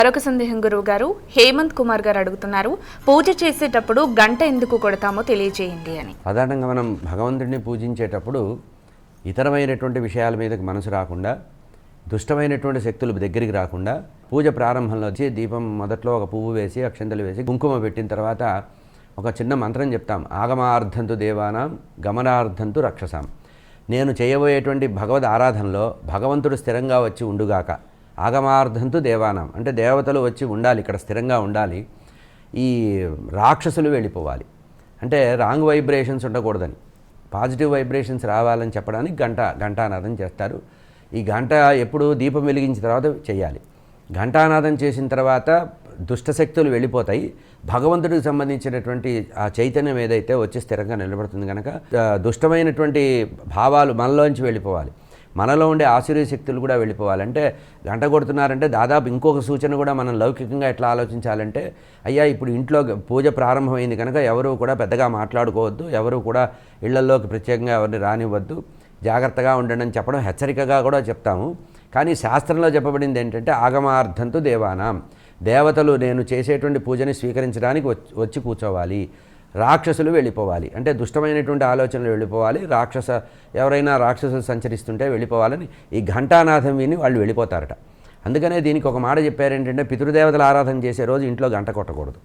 మరొక సందేహం గురువు గారు హేమంత్ కుమార్ గారు అడుగుతున్నారు, పూజ చేసేటప్పుడు గంట ఎందుకు కొడతామో తెలియజేయండి అని. సాధారణంగా మనం భగవంతుడిని పూజించేటప్పుడు ఇతరమైనటువంటి విషయాల మీదకి మనసు రాకుండా, దుష్టమైనటువంటి శక్తులు దగ్గరికి రాకుండా, పూజ ప్రారంభంలో వచ్చి దీపం మొదట్లో ఒక పువ్వు వేసి అక్షంతలు వేసి కుంకుమ పెట్టిన తర్వాత ఒక చిన్న మంత్రం చెప్తాం. ఆగమార్థంతు దేవానాం గమనార్థంతు రక్షసాం. నేను చేయబోయేటువంటి భగవద్ ఆరాధనలో భగవంతుడు స్థిరంగా వచ్చి ఉండుగాక. ఆగమార్థంతు దేవానాం అంటే దేవతలు వచ్చి ఉండాలి, ఇక్కడ స్థిరంగా ఉండాలి. ఈ రాక్షసులు వెళ్ళిపోవాలి అంటే రాంగ్ వైబ్రేషన్స్ ఉండకూడదని, పాజిటివ్ వైబ్రేషన్స్ రావాలని చెప్పడానికి ఘంటానాదం చేస్తారు. ఈ గంట ఎప్పుడు దీపం వెలిగించిన తర్వాత చేయాలి. ఘంటానాదం చేసిన తర్వాత దుష్టశక్తులు వెళ్ళిపోతాయి. భగవంతుడికి సంబంధించినటువంటి ఆ చైతన్యం ఏదైతే వచ్చి స్థిరంగా నిలబడుతుంది కనుక దుష్టమైనటువంటి భావాలు మనలోంచి వెళ్ళిపోవాలి. మనలో ఉండే ఆశ్చర్య శక్తులు కూడా వెళ్ళిపోవాలంటే గంట కొడుతున్నారంటే దాదాపు ఇంకొక సూచన కూడా మనం లౌకికంగా ఎట్లా ఆలోచించాలంటే, అయ్యా ఇప్పుడు ఇంట్లో పూజ ప్రారంభమైంది కనుక ఎవరు కూడా పెద్దగా మాట్లాడుకోవద్దు, ఎవరు కూడా ఇళ్లలోకి ప్రత్యేకంగా ఎవరిని రానివ్వద్దు, జాగ్రత్తగా ఉండండి అని చెప్పడం హెచ్చరికగా కూడా చెప్తాము. కానీ శాస్త్రంలో చెప్పబడింది ఏంటంటే ఆగమార్థంతు దేవానాం, దేవతలు నేను చేసేటువంటి పూజని స్వీకరించడానికి వచ్చి కూర్చోవాలి, రాక్షసులు వెళ్ళిపోవాలి అంటే దుష్టమైనటువంటి ఆలోచనలు వెళ్ళిపోవాలి, ఎవరైనా రాక్షసులు సంచరిస్తుంటే వెళ్ళిపోవాలని ఈ ఘంటానాథం విని వాళ్ళు వెళ్ళిపోతారట. అందుకనే దీనికి ఒక మాట చెప్పారు ఏంటంటే, పితృదేవతల ఆరాధన చేసే రోజు ఇంట్లో గంట కొట్టకూడదు.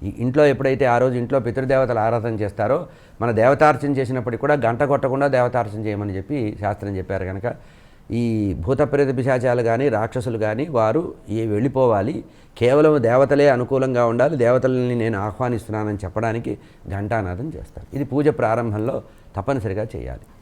ఈ ఇంట్లో ఎప్పుడైతే ఆ రోజు ఇంట్లో పితృదేవతల ఆరాధన చేస్తారో మన దేవతార్చన చేసినప్పటికీ కూడా గంట కొట్టకుండా దేవతార్చన చేయమని చెప్పి శాస్త్రం చెప్పారు. కనుక ఈ భూతప్రేత పిశాచాలు కానీ రాక్షసులు కానీ వారు వెళ్ళిపోవాలి, కేవలం దేవతలే అనుకూలంగా ఉండాలి, దేవతలని నేను ఆహ్వానిస్తున్నానని చెప్పడానికి ఘంటానాదం చేస్తారు. ఇది పూజ ప్రారంభంలో తప్పనిసరిగా చేయాలి.